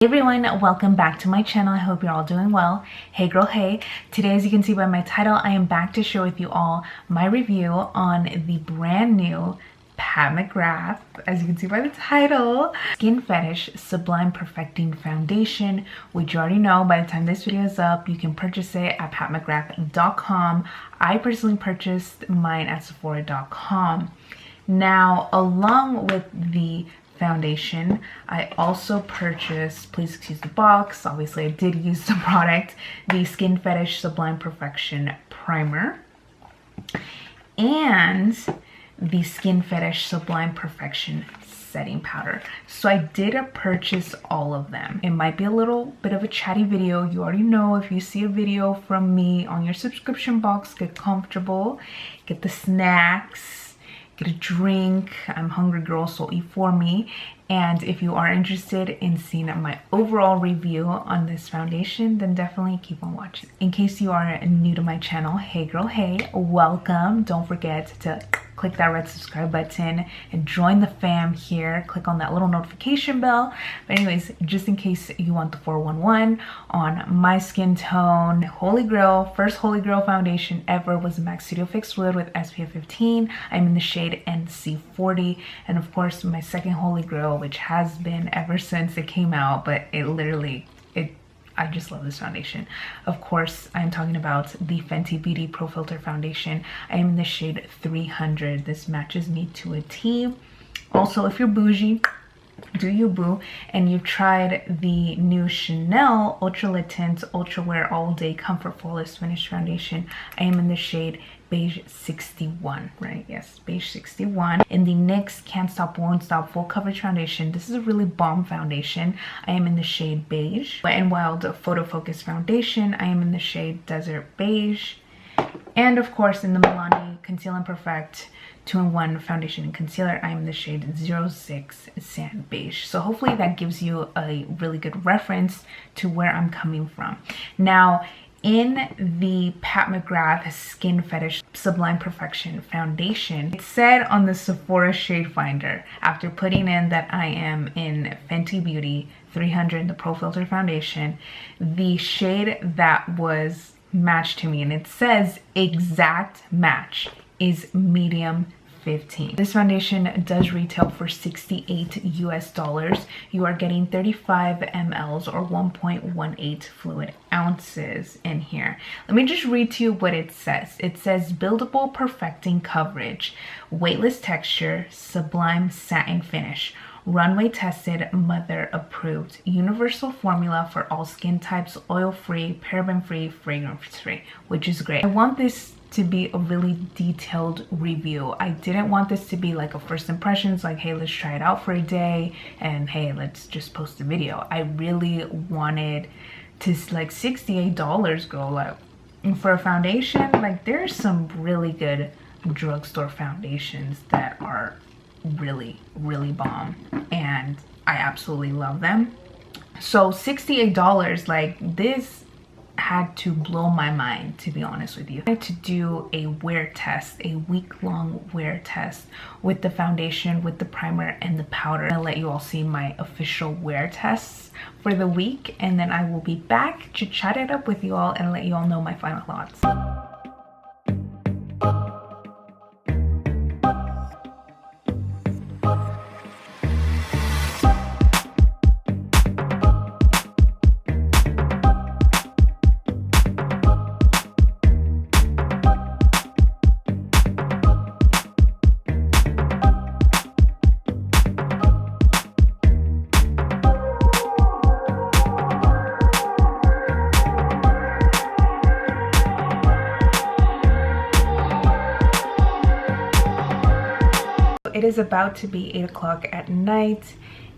Hey everyone, welcome back to my channel. I hope you're all doing well. Hey girl, hey. Today, as you can see by my title, I am back to share with you all my review on the brand new Pat McGrath, as you can see by the title, Skin Fetish Sublime Perfecting Foundation, which you already know by the time this video is up, you can purchase it at patmcgrath.com. I personally purchased mine at sephora.com. Now, along with the foundation, I also purchased, please excuse the box, obviously I did use the product, the Skin Fetish Sublime Perfection Primer and the Skin Fetish Sublime Perfection Setting Powder. So I did purchase all of them. It might be a little bit of a chatty video. You already know, if you see a video from me on your subscription box, get comfortable, get the snacks, get a drink. I'm hungry girl, so eat for me. And if you are interested in seeing my overall review on this foundation, then definitely keep on watching. In case you are new to my channel, hey girl, hey, welcome. Don't forget to click that red subscribe button and join the fam here. Click on that little notification bell. But anyways, just in case you want the 411 on my skin tone, holy grail, first holy grail foundation ever was the MAC Studio Fix Fluid with SPF 15. I'm in the shade NC40. And of course, my second holy grail, which has been ever since it came out, but I just love this foundation. Of course, I'm talking about the Fenty Beauty Pro Filter Foundation. I am in the shade 300. This matches me to a T. Also, if you're bougie, do you boo, and you've tried the new Chanel Ultra Le Tint Ultra Wear All Day Comfort Flawless Finish Foundation, I am in the shade Beige 61, right? Yes, Beige 61. In the NYX Can't Stop Won't Stop Full Coverage Foundation, this is a really bomb foundation. I am in the shade Beige. Wet n Wild Photo Focus Foundation, I am in the shade Desert Beige. And of course, in the Milani Conceal and Perfect 2-in-1 foundation and concealer, I am in the shade 06 Sand Beige. So hopefully that gives you a really good reference to where I'm coming from. Now, in the Pat McGrath Skin Fetish Sublime Perfection Foundation, it said on the Sephora Shade Finder, after putting in that I am in Fenty Beauty 300, the Pro Filter Foundation, the shade that was matched to me, and it says exact match, is medium 15. This foundation does retail for $68 US. You are getting 35 mLs or 1.18 fluid ounces in here. Let me just read to you what it says. It says buildable perfecting coverage, weightless texture, sublime satin finish, runway tested, mother approved, universal formula for all skin types, oil free, paraben free, fragrance free, which is great. I want this to be a really detailed review. I didn't want this to be like a first impressions, like, hey, let's try it out for a day and hey, let's just post a video. I really wanted to, like, $68, girl, like, for a foundation. Like, there's some really good drugstore foundations that are really bomb, and I absolutely love them. So $68, like, this had to blow my mind, to be honest with you. I had to do a wear test, a week-long wear test with the foundation, with the primer and the powder. I'll let you all see my official wear tests for the week, and then I will be back to chat it up with you all and let you all know my final thoughts. It is about to be 8 o'clock at night,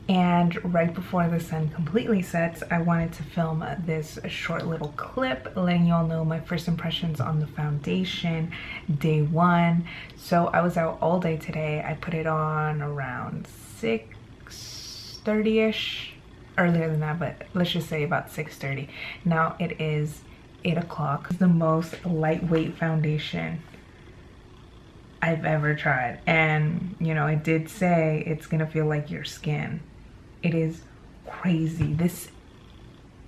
and right before the sun completely sets, I wanted to film this short little clip letting you all know my first impressions on the foundation, day one. So I was out all day today. I put it on around 6:30ish, earlier than that, but let's just say about 6:30. Now it is 8 o'clock. It's the most lightweight foundation I've ever tried, and you know, it did say it's gonna feel like your skin. It is crazy.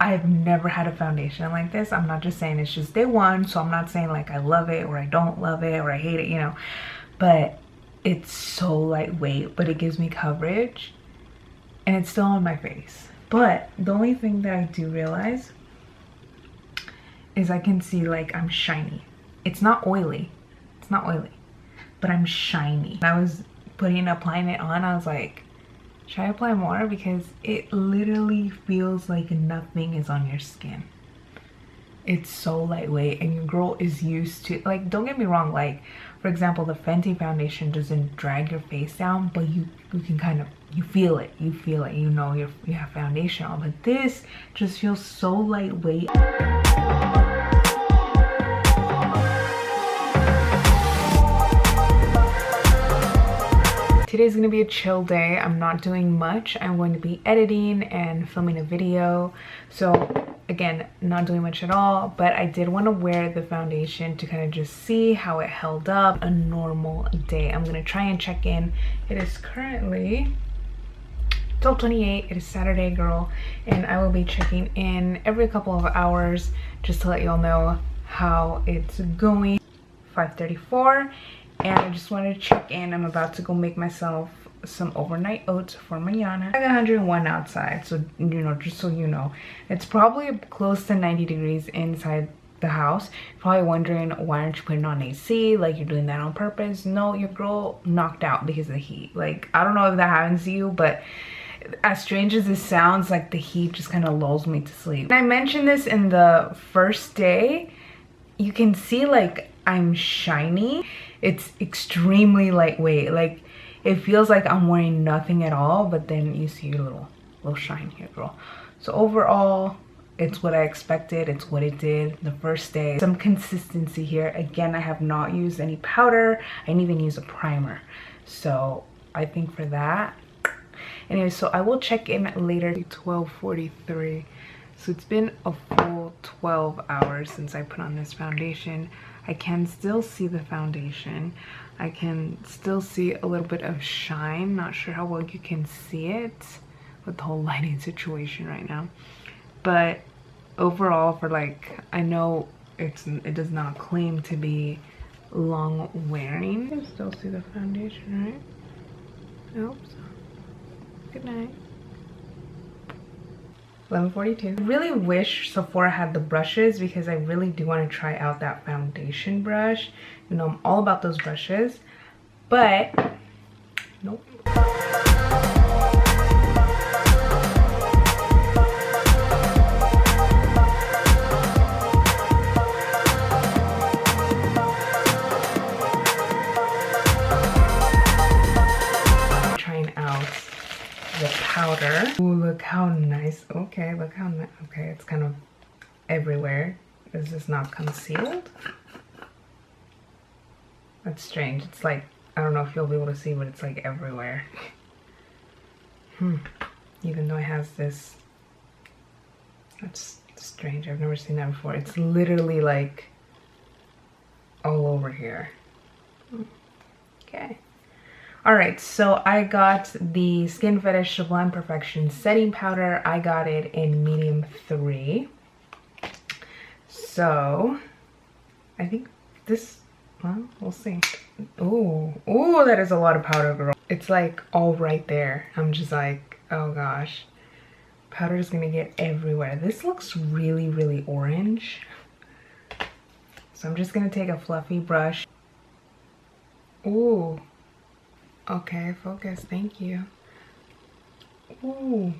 I've never had a foundation like this. I'm not just saying it's just day one, so I'm not saying like I love it or I don't love it or I hate it, you know, but it's so lightweight, but it gives me coverage and it's still on my face. But the only thing that I do realize is I can see like I'm shiny. It's not oily, but I'm shiny. I was applying it on, I was like, should I apply more? Because it literally feels like nothing is on your skin. It's so lightweight and your girl is used to, like, don't get me wrong, like for example the Fenty foundation doesn't drag your face down, but you can kind of, you feel it, you know you have foundation on. But this just feels so lightweight. Today's gonna be a chill day. I'm not doing much. I'm going to be editing and filming a video. So again, not doing much at all, but I did want to wear the foundation to kind of just see how it held up. A normal day. I'm gonna try and check in. It is currently 12:28. It is Saturday, girl, and I will be checking in every couple of hours just to let y'all know how it's going. 5:34. And I just wanted to check in. I'm about to go make myself some overnight oats for mañana. I got 101 outside, so you know, just so you know, it's probably close to 90 degrees inside the house. You're probably wondering, why aren't you putting on AC? Like, you're doing that on purpose? No, your girl knocked out because of the heat. Like, I don't know if that happens to you, but as strange as this sounds, like the heat just kind of lulls me to sleep. And I mentioned this in the first day. You can see like I'm shiny. It's extremely lightweight. Like, it feels like I'm wearing nothing at all, but then you see your little shine here, girl. So overall, it's what I expected. It's what it did the first day. Some consistency here. Again, I have not used any powder. I didn't even use a primer. So I think for that. Anyway, so I will check in later. 12:43. So it's been a full 12 hours since I put on this foundation. I can still see the foundation. I can still see a little bit of shine. Not sure how well you can see it with the whole lighting situation right now. But overall, for like, I know it does not claim to be long wearing. You can still see the foundation, right? I hope so. Good night. 11:42. I really wish Sephora had the brushes because I really do want to try out that foundation brush. You know, I'm all about those brushes, but nope. Trying out the powder. Ooh, look how nice. Okay, look how nice. Okay, it's kind of everywhere. Is this not concealed? That's strange. It's like, I don't know if you'll be able to see, but it's like everywhere. Even though it has this. That's strange. I've never seen that before. It's literally like all over here. Okay. Alright, so I got the Skin Fetish Sublime Perfection setting powder. I got it in medium 3. So I think this, well, we'll see. Ooh, that is a lot of powder, girl. It's like all right there. I'm just like, oh gosh. Powder is gonna get everywhere. This looks really, really orange. So I'm just gonna take a fluffy brush. Ooh. Okay, focus, thank you. Ooh,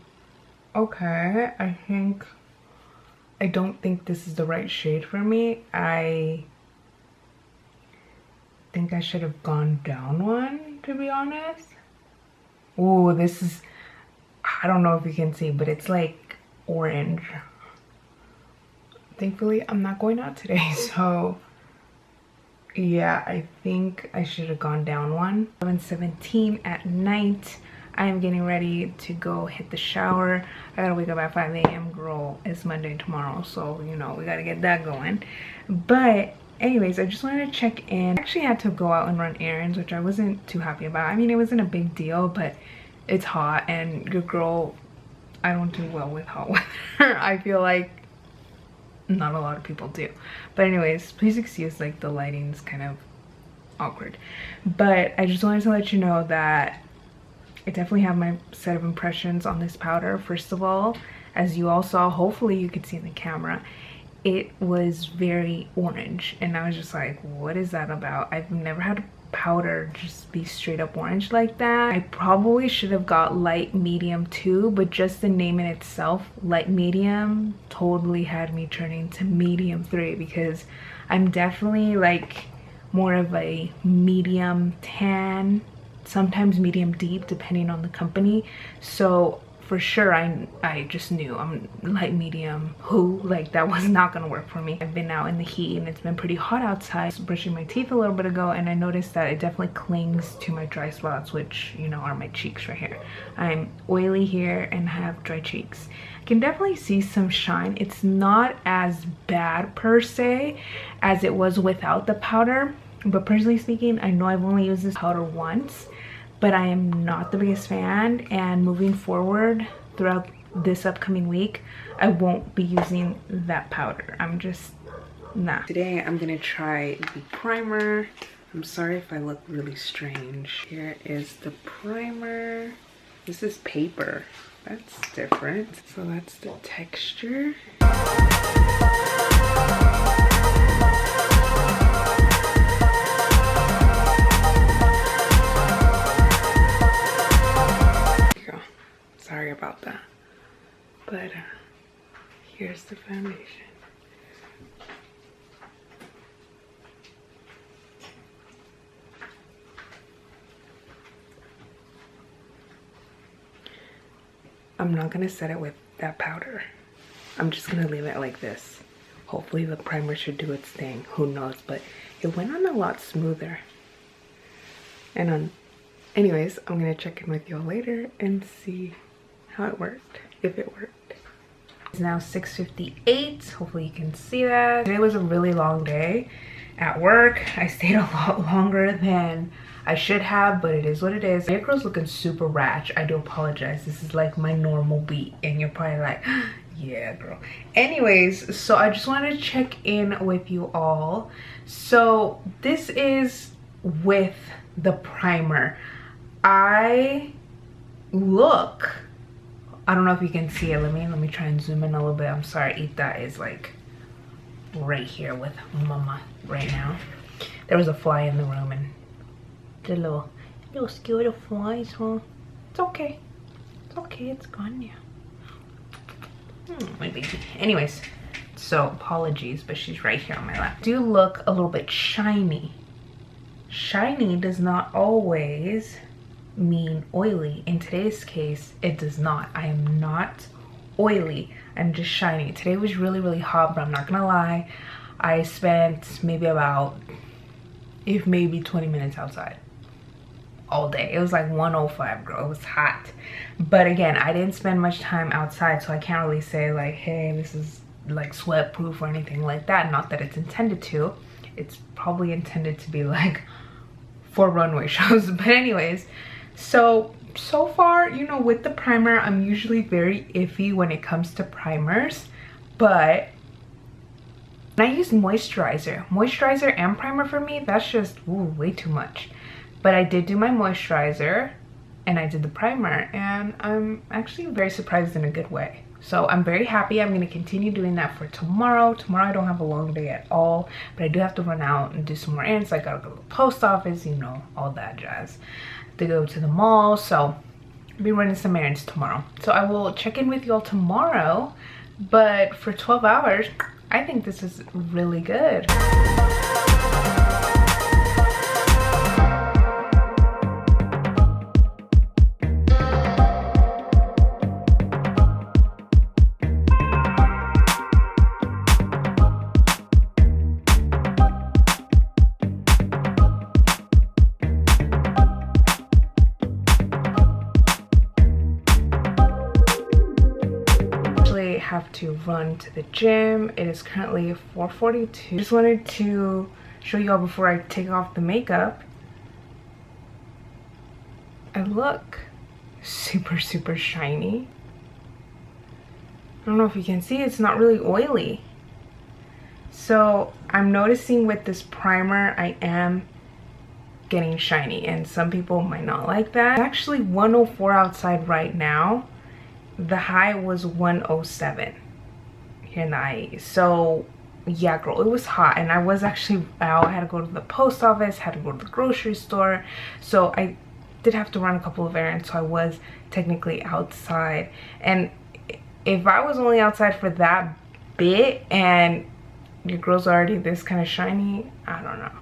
okay, I don't think this is the right shade for me. I think I should have gone down one, to be honest. Ooh, this is, I don't know if you can see, but it's like orange. Thankfully, I'm not going out today, so yeah, I think I should have gone down one. 11:17 at night. I am getting ready to go hit the shower. I gotta wake up at 5 a.m. Girl, it's Monday tomorrow, so you know we gotta get that going. But anyways, I just wanted to check in. I actually had to go out and run errands, which I wasn't too happy about. I mean, it wasn't a big deal, but it's hot and your girl I don't do well with hot weather. I feel like not a lot of people do. But anyways, please excuse like the lighting's kind of awkward. But I just wanted to let you know that I definitely have my set of impressions on this powder. First of all, as you all saw, hopefully you could see in the camera, it was very orange. And I was just like, what is that about? I've never had a powder just be straight up orange like that. I probably should have got light medium too, but just the name in itself, light medium, totally had me turning to medium 3, because I'm definitely like more of a medium tan, sometimes medium deep depending on the company. So for sure I just knew I'm light medium like that was not gonna work for me. I've been out in the heat and it's been pretty hot outside. I was brushing my teeth a little bit ago and I noticed that it definitely clings to my dry spots, which, you know, are my cheeks right here. I'm oily here and have dry cheeks. I can definitely see some shine. It's not as bad per se as it was without the powder, but personally speaking, I know I've only used this powder once, but I am not the biggest fan, and moving forward throughout this upcoming week, I won't be using that powder. I'm just not. Today I'm gonna try the primer. I'm sorry if I look really strange. Here is the primer. This is paper. That's different. So that's the texture. Sorry about that, but here's the foundation. I'm not gonna set it with that powder. I'm just gonna leave it like this. Hopefully the primer should do its thing, who knows, but it went on a lot smoother. And anyways, I'm gonna check in with y'all later and see how it worked, if it worked. It's now 6:58. Hopefully you can see that. Today was a really long day at work. I stayed a lot longer than I should have, but it is what it is. Your girl's looking super ratch. I do apologize. This is like my normal beat and you're probably like, yeah girl. Anyways, so I just wanted to check in with you all. So this is with the primer. I don't know if you can see it. Let me try and zoom in a little bit. I'm sorry, Ita is like right here with mama right now. There was a fly in the room and the little scared of flies, huh? It's okay. It's okay, it's gone now. My baby. Anyways, so apologies, but she's right here on my lap. Do look a little bit shiny. Shiny does not always mean oily. In today's case, it does not. I am not oily. I'm just shiny. Today was really hot, but I'm not gonna lie. I spent maybe 20 minutes outside all day. It was like 105, girl. It was hot. But again, I didn't spend much time outside, so I can't really say like, hey, this is like sweat proof or anything like that. Not that it's intended to. It's probably intended to be like for runway shows. But anyways, so far, you know, with the primer, I'm usually very iffy when it comes to primers, but when I use moisturizer and primer, for me, that's just way too much. But I did do my moisturizer and I did the primer, and I'm actually very surprised in a good way. So I'm very happy. I'm going to continue doing that for tomorrow. Tomorrow I don't have a long day at all, but I do have to run out and do some more errands. I gotta go to the post office, you know, all that jazz. To go to the mall, so I'll be running some errands tomorrow. So I will check in with you all tomorrow, but for 12 hours, I think this is really good. Have to run to the gym. It is currently 4:42. Just wanted to show you all before I take off the makeup. I look super shiny. I don't know if you can see, it's not really oily. So I'm noticing with this primer, I am getting shiny, and some people might not like that. It's actually 104 outside right now. The high was 107 here in the IE. So yeah, girl, it was hot, and I was actually out. I had to go to the post office, had to go to the grocery store, so I did have to run a couple of errands, so I was technically outside. And if I was only outside for that bit and your girl's already this kind of shiny, I don't know.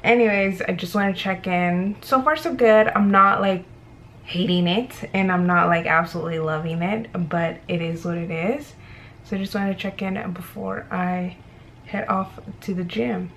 Anyways, I just want to check in. So far so good. I'm not like hating it, and I'm not like absolutely loving it, but it is what it is. So I just wanted to check in before I head off to the gym.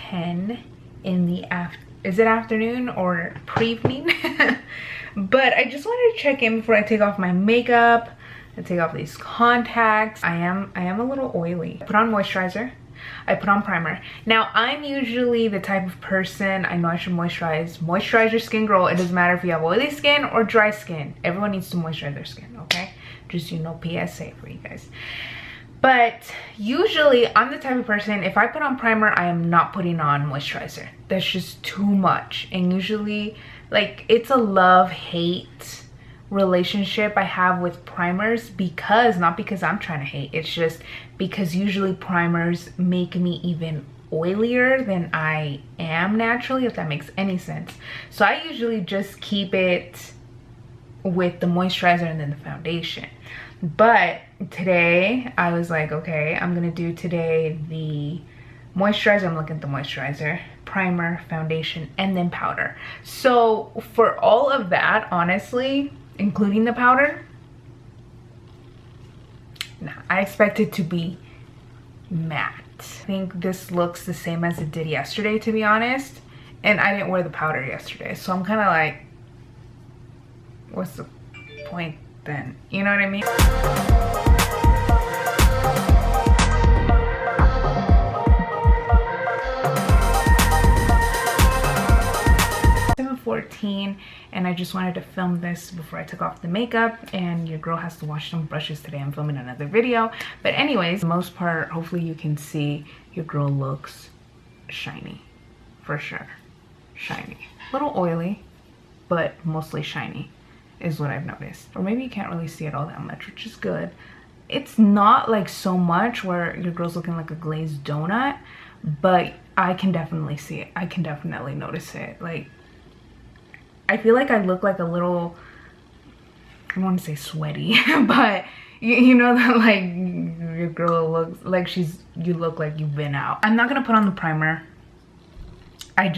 10 in the is it afternoon or pre-evening? But I just wanted to check in before I take off my makeup and take off these contacts. I am a little oily. I put on moisturizer, I put on primer. Now I'm usually the type of person, I know I should moisturize your skin, girl. It doesn't matter if you have oily skin or dry skin, everyone needs to moisturize their skin, okay? Just, you know, PSA for you guys. But usually I'm the type of person, if I put on primer, I am not putting on moisturizer. That's just too much. And usually, like, it's a love-hate relationship I have with primers, because, not because I'm trying to hate, it's just because usually primers make me even oilier than I am naturally, if that makes any sense. So I usually just keep it with the moisturizer and then the foundation. But today I was like, okay, I'm gonna do today the moisturizer. I'm looking at the moisturizer, primer, foundation, and then powder. So for all of that, honestly, including the powder, nah, I expect it to be matte. I think this looks the same as it did yesterday, to be honest. And I didn't wear the powder yesterday, so I'm kind of like, what's the point then? You know what I mean? 7:14, and I just wanted to film this before I took off the makeup, and your girl has to wash some brushes today. I'm filming another video. But anyways, for the most part, hopefully you can see your girl looks shiny, for sure. Shiny. A little oily, but mostly shiny is what I've noticed. Or maybe you can't really see it all that much, which is good. It's not like so much where your girl's looking like a glazed donut, but I can definitely see it. I can definitely notice it. Like, I feel like I look like a little, I don't want to say sweaty, but you know that, like, your girl looks like you look like you've been out. I'm not gonna put on the primer. I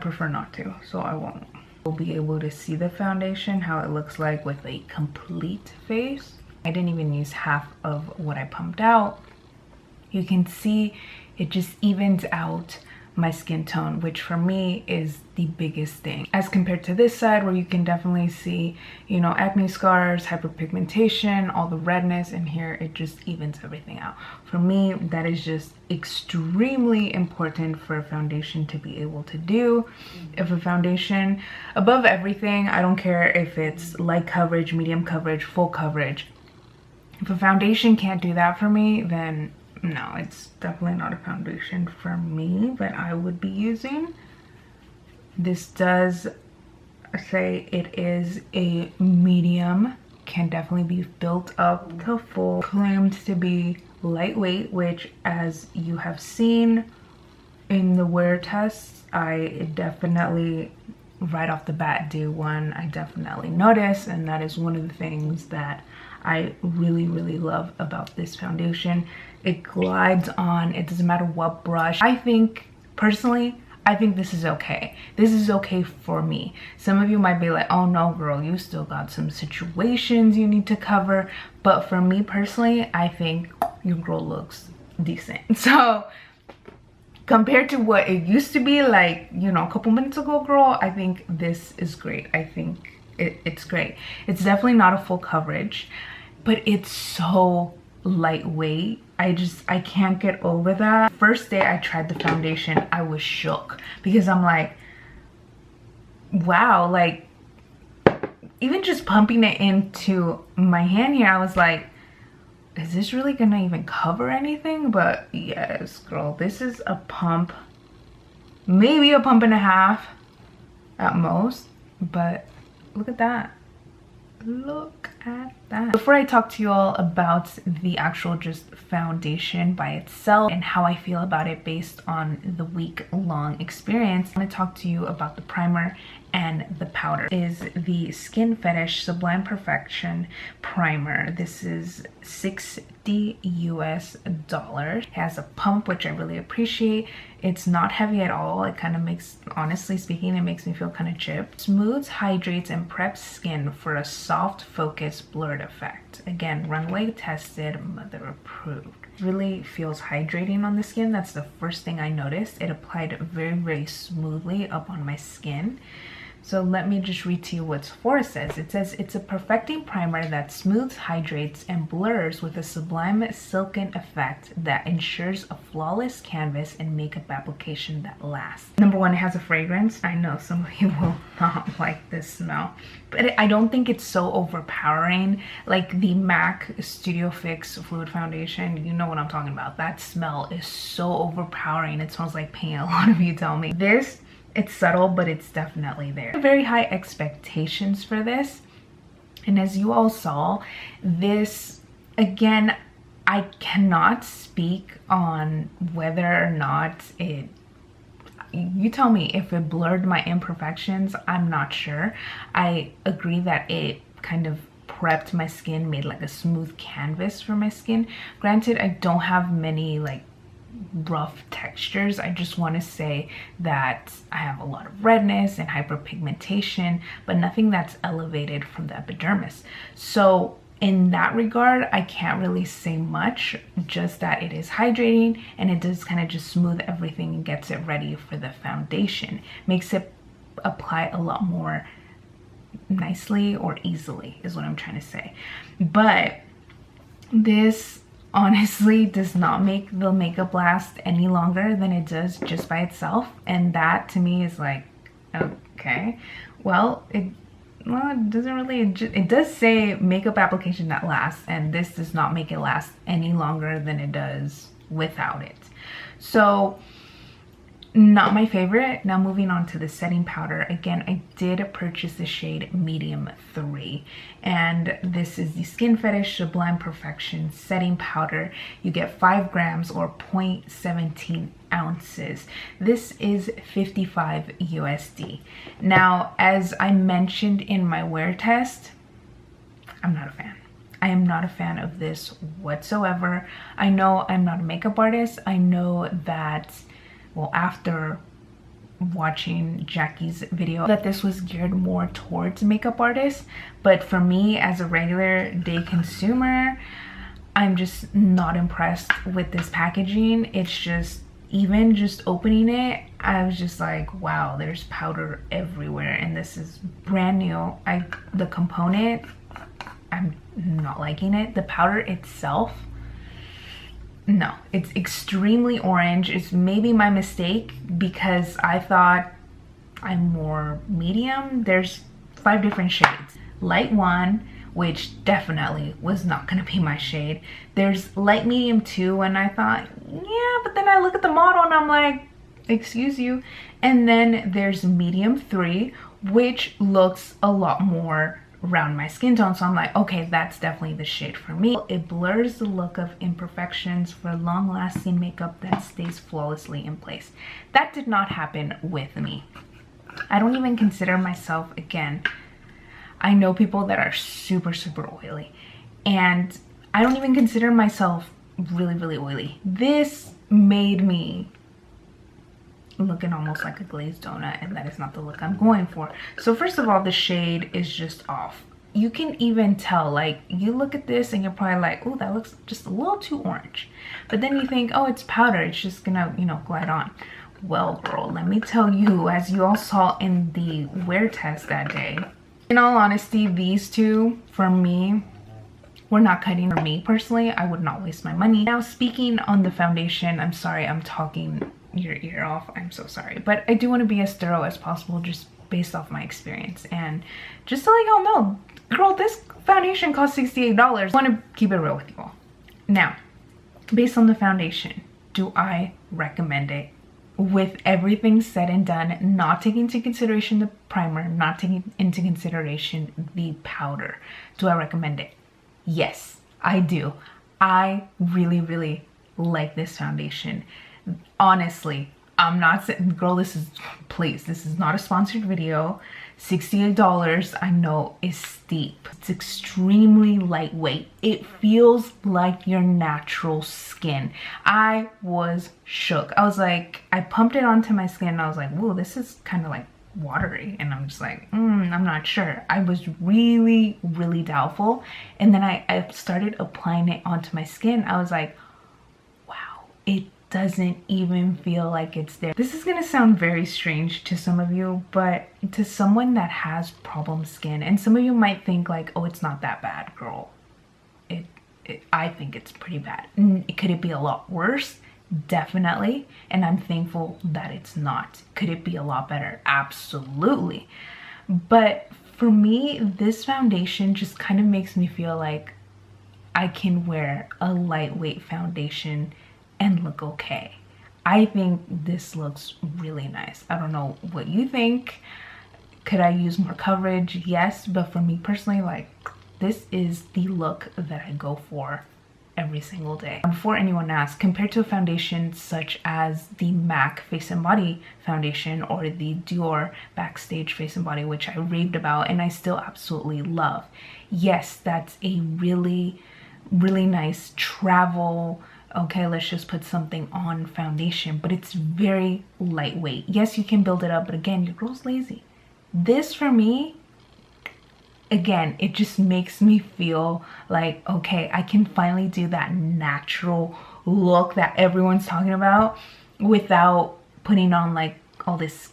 prefer not to, so I won't. You'll be able to see the foundation, how it looks like with a complete face. I didn't even use half of what I pumped out. You can see it just evens out my skin tone, which for me is the biggest thing, as compared to this side where you can definitely see, you know, acne scars, hyperpigmentation, all the redness, and here it just evens everything out. For me, that is just extremely important for a foundation to be able to do. If a foundation, above everything, I don't care if it's light coverage, medium coverage, full coverage, if a foundation can't do that for me, then no, it's definitely not a foundation for me that I would be using. This does say it is a medium, can definitely be built up to full. Claimed to be lightweight, which, as you have seen in the wear tests, I definitely, right off the bat, day one, I definitely notice, and that is one of the things that I really, really love about this foundation. It glides on, it doesn't matter what brush. I think Personally, I think this is okay. This is okay for me. Some of you might be like, oh no girl, you still got some situations you need to cover. But for me personally, I think your girl looks decent. So compared to what it used to be, like, you know, a couple minutes ago, girl, I think this is great. I think it's great. It's definitely not a full coverage, but it's so lightweight. I can't get over that. First day I tried the foundation, I was shook because I'm like, wow, like even just pumping it into my hand here, I was like, is this really gonna even cover anything? But yes, girl, this is a pump, maybe a pump and a half at most, but look at that. Look at that. Before I talk to you all about the actual just foundation by itself and how I feel about it based on the week-long experience, I want to talk to you about the primer and the powder. Is the Skin Fetish Sublime Perfection Primer. This is $60 US. It has a pump, which I really appreciate. It's not heavy at all. It kind of makes, honestly speaking, it makes me feel kind of chipped. Smooths, hydrates, and preps skin for a soft, focused, blurred effect. Again, runway tested, mother approved. Really feels hydrating on the skin. That's the first thing I noticed. It applied very, very smoothly up on my skin. So let me just read to you what Sephora says. It says, it's a perfecting primer that smooths, hydrates, and blurs with a sublime silken effect that ensures a flawless canvas and makeup application that lasts. Number one, it has a fragrance. I know some of you will not like this smell, but I don't think it's so overpowering. Like the MAC Studio Fix Fluid Foundation, you know what I'm talking about. That smell is so overpowering. It smells like paint, a lot of you tell me. This, it's subtle, but it's definitely there. Very high expectations for this. And as you all saw, this, again, I cannot speak on whether or not it, you tell me if it blurred my imperfections. I'm not sure. I agree that it kind of prepped my skin, made like a smooth canvas for my skin. Granted, I don't have many like rough textures. I just want to say that I have a lot of redness and hyperpigmentation, but nothing that's elevated from the epidermis. So in that regard, I can't really say much, just that it is hydrating and it does kind of just smooth everything and gets it ready for the foundation. Makes it apply a lot more nicely or easily is what I'm trying to say. But this honestly does not make the makeup last any longer than it does just by itself, and that to me is like, okay, well it doesn't really, it does say makeup application that lasts, and this does not make it last any longer than it does without it. So not my favorite. Now moving on to the setting powder. Again, I did purchase the shade medium 3, and this is the Skin Fetish Sublime Perfection setting powder. You get 5 grams or 0.17 ounces. This is $55 USD. Now, as I mentioned in my wear test, I'm not a fan. I am not a fan of this whatsoever. I know I'm not a makeup artist. I know that, well, after watching Jackie's video, that this was geared more towards makeup artists, but for me as a regular day consumer, I'm just not impressed with this packaging. It's just, even just opening it, I was just like, wow, there's powder everywhere, and this is brand new. The component, I'm not liking it. The powder itself, no, it's extremely orange. It's maybe my mistake because I thought I'm more medium. There's 5 different shades. Light 1, which definitely was not gonna be my shade. There's light medium 2, and I thought, yeah, but then I look at the model and I'm like, excuse you. And then there's medium 3, which looks a lot more around my skin tone, so I'm like, okay, that's definitely the shade for me. It blurs the look of imperfections for long-lasting makeup that stays flawlessly in place. That did not happen with me. I don't even consider myself, again, I know people that are super, super oily, and I don't even consider myself really, really oily. This made me looking almost like a glazed donut, and that is not the look I'm going for. So first of all, the shade is just off. You can even tell, like, you look at this and you're probably like, oh, that looks just a little too orange. But then you think, oh, it's powder, it's just gonna, you know, glide on. Well, girl, let me tell you, as you all saw in the wear test that day, in all honesty, these two, for me, were not cutting. For me personally, I would not waste my money. Now, speaking on the foundation, I'm sorry, I'm talking your ear off, I'm so sorry, but I do want to be as thorough as possible just based off my experience. And just to let y'all know, girl, this foundation cost $68. I want to keep it real with you all. Now, based on the foundation, do I recommend it? With everything said and done, not taking into consideration the primer, not taking into consideration the powder, do I recommend it? Yes, I do. I really like this foundation. Honestly, I'm not saying, girl, this is, please, this is not a sponsored video. $68, I know, is steep. It's extremely lightweight. It feels like your natural skin. I was shook. I was like, I pumped it onto my skin and I was like, whoa, this is kind of like watery. And I'm just like, I'm not sure. I was really doubtful. And then I started applying it onto my skin. I was like, wow, it doesn't even feel like it's there. This is gonna sound very strange to some of you, but to someone that has problem skin, and some of you might think like, oh, it's not that bad, girl. I think it's pretty bad. Could it be a lot worse? Definitely. And I'm thankful that it's not. Could it be a lot better? Absolutely. But for me, this foundation just kind of makes me feel like I can wear a lightweight foundation and look okay. I think this looks really nice. I don't know what you think. Could I use more coverage? Yes, but for me personally, like, this is the look that I go for every single day. Before anyone asks, compared to a foundation such as the MAC Face and Body foundation or the Dior Backstage Face and Body, which I raved about and I still absolutely love. Yes, that's a really nice travel, okay, let's just put something on foundation, but it's very lightweight. Yes, you can build it up, but again, your girl's lazy. This for me, again, it just makes me feel like, okay, I can finally do that natural look that everyone's talking about without putting on like all this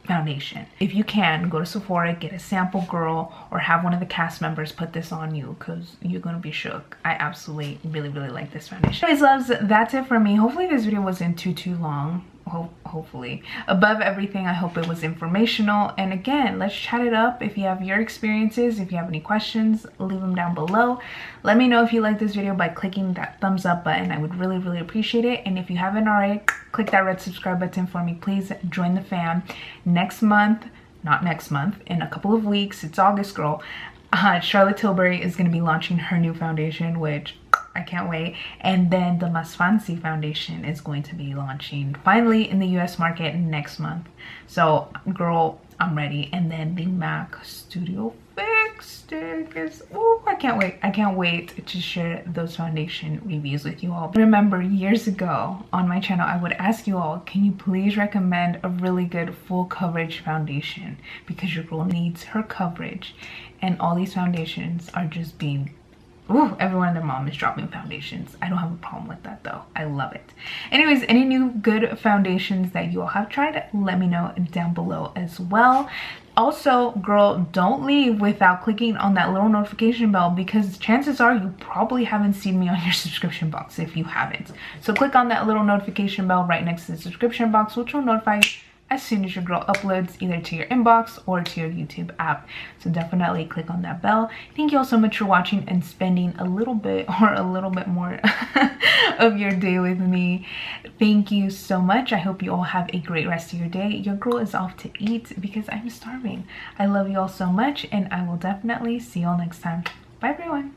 foundation. If you can, go to Sephora, get a sample, girl, or have one of the cast members put this on you, because you're gonna be shook. I absolutely really like this foundation. Anyways, loves, that's it for me. Hopefully this video wasn't too long. Hopefully. Above everything, I hope it was informational. And again, let's chat it up. If you have your experiences, if you have any questions, leave them down below. Let me know if you like this video by clicking that thumbs up button. I would really appreciate it. And if you haven't already, click that red subscribe button for me. Please join the fam. Next month, not next month, in a couple of weeks, it's August, girl. Charlotte Tilbury is going to be launching her new foundation, which I can't wait. And then the Mas Fancy foundation is going to be launching finally in the US market next month. So girl, I'm ready. And then the MAC Studio Fix stick is, oh, I can't wait to share those foundation reviews with you all. Remember, years ago on my channel, I would ask you all, can you please recommend a really good full coverage foundation, because your girl needs her coverage. And all these foundations are just being, ooh, everyone and their mom is dropping foundations. I don't have a problem with that though. I love it. Anyways, any new good foundations that you all have tried, let me know down below as well. Also, girl, don't leave without clicking on that little notification bell, because chances are you probably haven't seen me on your subscription box if you haven't. So click on that little notification bell right next to the subscription box, which will notify you as soon as your girl uploads, either to your inbox or to your YouTube app. So definitely click on that bell. Thank you all so much for watching and spending a little bit or a little bit more of your day with me. Thank you so much. I hope you all have a great rest of your day. Your girl is off to eat because I'm starving. I love you all so much, and I will definitely see you all next time. Bye everyone.